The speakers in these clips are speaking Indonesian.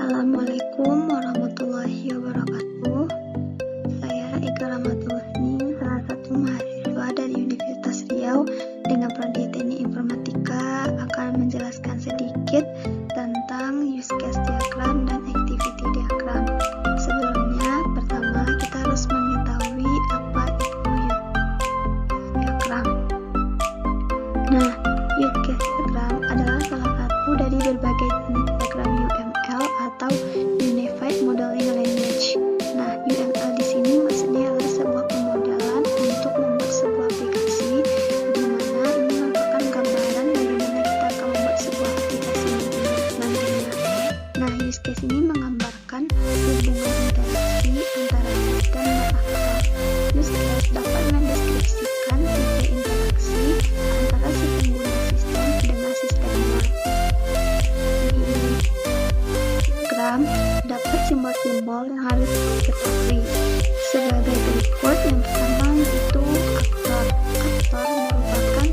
Assalamualaikum warahmatullahi wabarakatuh. Saya Eka Rahmatullah, salah satu mahasiswa dari Universitas Riau dengan prodi Teknik Informatika, akan menjelaskan sedikit tentang use case diagram dan activity diagram. Sebelumnya, pertama kita harus mengetahui apa itu use diagram. Nah, use case diagram adalah salah satu dari berbagai jenis diagram UML atau Unified Modeling Language. Nah, UML di sini maksudnya adalah sebuah pemodelan untuk membuat sebuah aplikasi, di mana ini merupakan gambaran bagaimana kita akan membuat sebuah aplikasi nantinya. Nah, use case ini menggambarkan hubungan interaksi antara sistem dan aktor. Use case dapat mendeskripsikan tipe interaksi antara si pengguna sistem dengan sistemnya. Diagram dapat simbol-simbol yang harus diketahui sebagai berikut. Yang pertama yaitu aktor. Aktor merupakan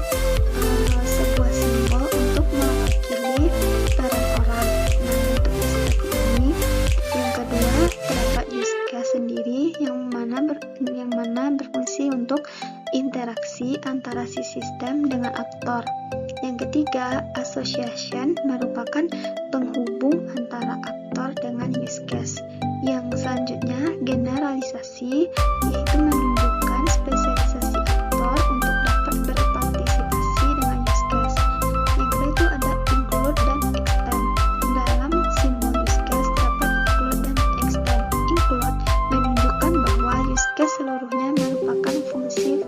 sebuah simbol untuk mewakili peran orang. Nah, untuk seperti ini. Yang kedua, terdapat use case sendiri yang mana berfungsi untuk interaksi antara si sistem dengan aktor. Yang ketiga, association merupakan penghubung antara aktor dengan use case. Yang selanjutnya, generalisasi, yaitu menunjukkan spesialisasi aktor untuk dapat berpartisipasi dengan use case. Yang kedua itu ada include dan extend. Dalam simbol use case dapat include dan extend. Include menunjukkan bahwa use case seluruhnya merupakan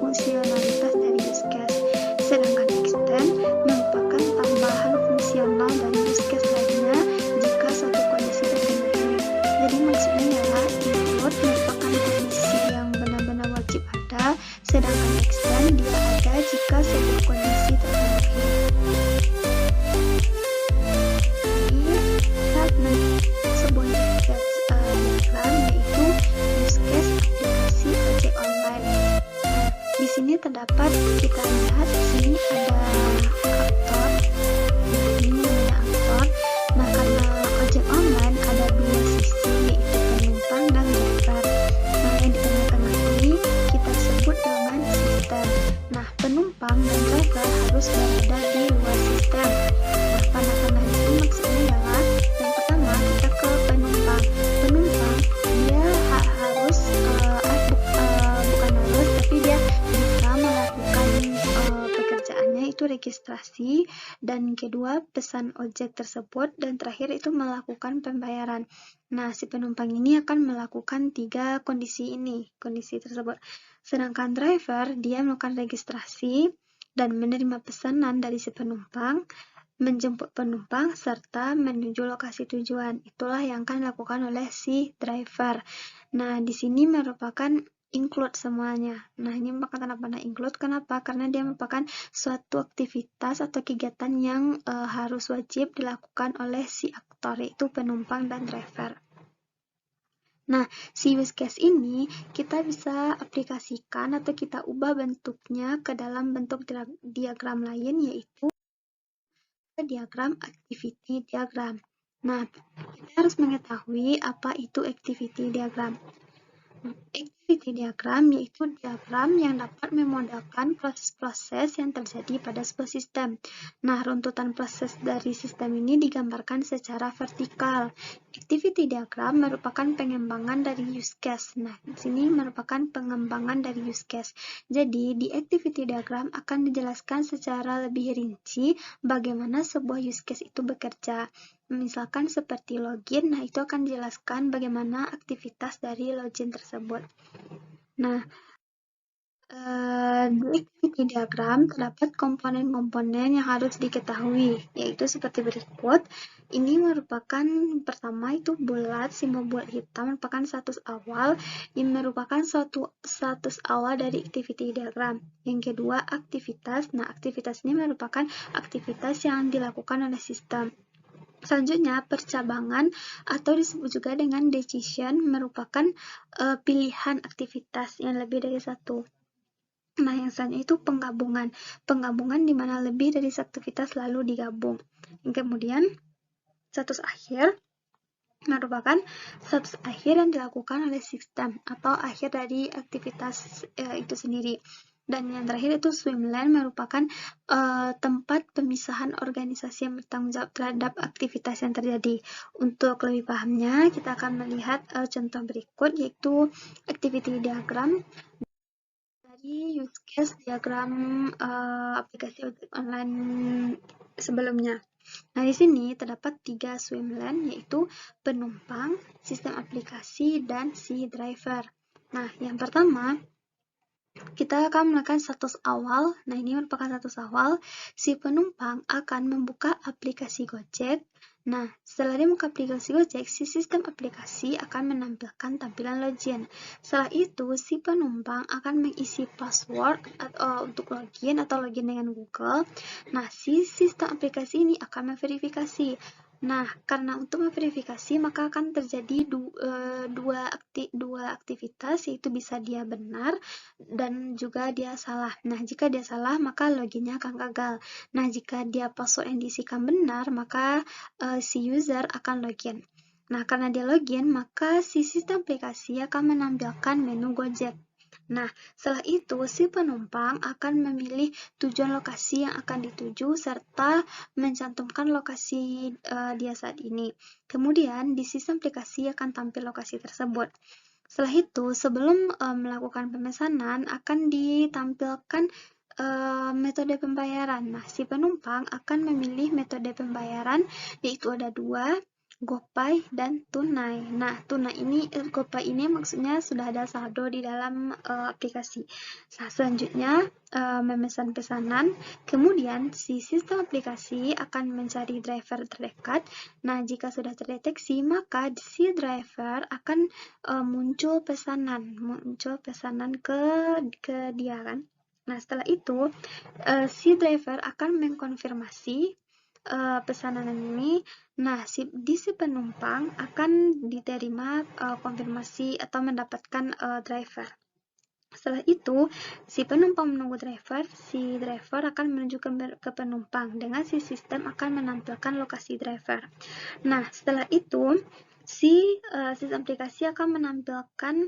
fungsionalitas dari use case, sedangkan extend merupakan tambahan fungsional dari use case lainnya jika suatu kondisi terpenuhi. Jadi maksudnya adalah include merupakan kondisi yang benar-benar wajib ada, sedangkan extend dia ada jika sebuah kondisi terpenuhi. Jadi sebuah use case diagram yaitu use case aplikasi ojek online. Di sini terdapat, kita lihat di sini ada aktor. Ini ada aktor. Nah, karena ojek online ada dua sisi, yaitu penumpang dan driver. Nah, yang di tengah-tengah ini kita sebut dengan sistem. Nah, penumpang dan driver harus berada di luar sistem. Nah, pada tengah itu maksudnya adalah yang pertama kita ke penumpang. Penumpang dia harus bukan harus, tapi dia bisa melakukan pekerjaannya itu registrasi, dan kedua pesan ojek tersebut, dan terakhir itu melakukan pembayaran. Nah, si penumpang ini akan melakukan tiga kondisi tersebut. Sedangkan driver dia melakukan registrasi dan menerima pesanan dari si penumpang, menjemput penumpang, serta menuju lokasi tujuan. Itulah yang akan dilakukan oleh si driver. Nah, di sini merupakan include semuanya. Nah, ini merupakan tanda include. Kenapa? Karena dia merupakan suatu aktivitas atau kegiatan yang harus wajib dilakukan oleh si aktor, yaitu penumpang dan driver. Nah, si use case ini kita bisa aplikasikan atau kita ubah bentuknya ke dalam bentuk diagram lain, yaitu diagram activity diagram. Nah, kita harus mengetahui apa itu activity diagram. Activity diagram yaitu diagram yang dapat memodelkan proses-proses yang terjadi pada sebuah sistem. Nah, runtutan proses dari sistem ini digambarkan secara vertikal. Activity diagram merupakan pengembangan dari use case. Nah, di sini merupakan pengembangan dari use case. Jadi, di activity diagram akan dijelaskan secara lebih rinci bagaimana sebuah use case itu bekerja. Misalkan seperti login, nah itu akan dijelaskan bagaimana aktivitas dari login tersebut. Nah, di activity diagram terdapat komponen-komponen yang harus diketahui, yaitu seperti berikut. Ini merupakan pertama itu bulat, simbol bulat hitam merupakan status awal, yang merupakan suatu status awal dari activity diagram. Yang kedua, aktivitas. Nah, aktivitas ini merupakan aktivitas yang dilakukan oleh sistem. Selanjutnya, percabangan atau disebut juga dengan decision merupakan pilihan aktivitas yang lebih dari satu. Nah, yang selanjutnya itu penggabungan. Penggabungan di mana lebih dari satu aktivitas lalu digabung. Yang kemudian, status akhir merupakan steps akhir yang dilakukan oleh sistem atau akhir dari aktivitas itu sendiri. Dan yang terakhir itu swimlane merupakan tempat pemisahan organisasi yang bertanggung jawab terhadap aktivitas yang terjadi. Untuk lebih pahamnya, kita akan melihat contoh berikut, yaitu activity diagram dari use case diagram aplikasi ojek online sebelumnya. Nah, di sini terdapat 3 swimlane, yaitu penumpang, sistem aplikasi, dan si driver. Nah, yang pertama, kita akan melakukan status awal. Nah, ini merupakan status awal. Si penumpang akan membuka aplikasi Gojek. Nah, setelah dia membuka aplikasi Gojek, si sistem aplikasi akan menampilkan tampilan login. Setelah itu, si penumpang akan mengisi password untuk login atau login dengan Google. Nah, si sistem aplikasi ini akan memverifikasi. Nah, karena untuk memverifikasi, maka akan terjadi dua aktivitas, yaitu bisa dia benar dan juga dia salah. Nah, jika dia salah, maka loginnya akan gagal. Nah, jika dia password yang diisikan benar, maka si user akan login. Nah, karena dia login, maka si sistem aplikasi akan menampilkan menu Gojek. Nah, setelah itu si penumpang akan memilih tujuan lokasi yang akan dituju serta mencantumkan lokasi dia saat ini. Kemudian di sistem aplikasi akan tampil lokasi tersebut. Setelah itu, sebelum melakukan pemesanan akan ditampilkan metode pembayaran. Nah, si penumpang akan memilih metode pembayaran, yaitu ada 2, GoPay dan tunai. Nah, tunai ini, GoPay ini maksudnya sudah ada saldo di dalam aplikasi. Nah, selanjutnya memesan pesanan. Kemudian si sistem aplikasi akan mencari driver terdekat. Nah, jika sudah terdeteksi, maka si driver akan muncul pesanan ke dia kan. Nah, setelah itu si driver akan mengkonfirmasi pesanan ini. Nah, di si penumpang akan diterima konfirmasi atau mendapatkan driver. Setelah itu, si penumpang menunggu driver, si driver akan menuju ke penumpang dengan si sistem akan menampilkan lokasi driver. Nah, setelah itu, si sistem aplikasi akan menampilkan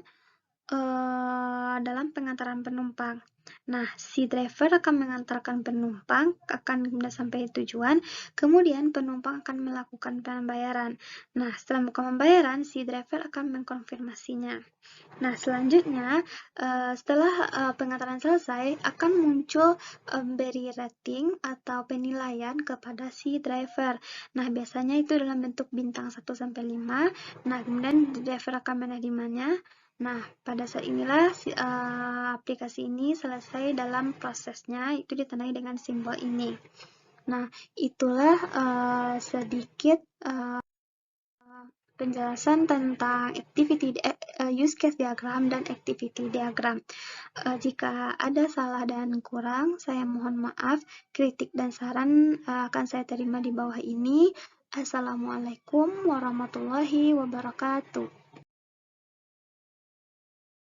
dalam pengantaran penumpang. Nah, si driver akan mengantarkan penumpang akan sampai tujuan, kemudian penumpang akan melakukan pembayaran. Nah, setelah melakukan pembayaran, si driver akan mengkonfirmasinya. Nah, selanjutnya setelah pengantaran selesai akan muncul beri rating atau penilaian kepada si driver. Nah, biasanya itu dalam bentuk bintang 1-5. Nah, kemudian driver akan menerimanya. Nah, pada saat inilah aplikasi ini selesai dalam prosesnya, itu ditandai dengan simbol ini. Nah, itulah sedikit penjelasan tentang use case diagram dan activity diagram. Jika ada salah dan kurang, saya mohon maaf. Kritik dan saran akan saya terima di bawah ini. Assalamualaikum warahmatullahi wabarakatuh.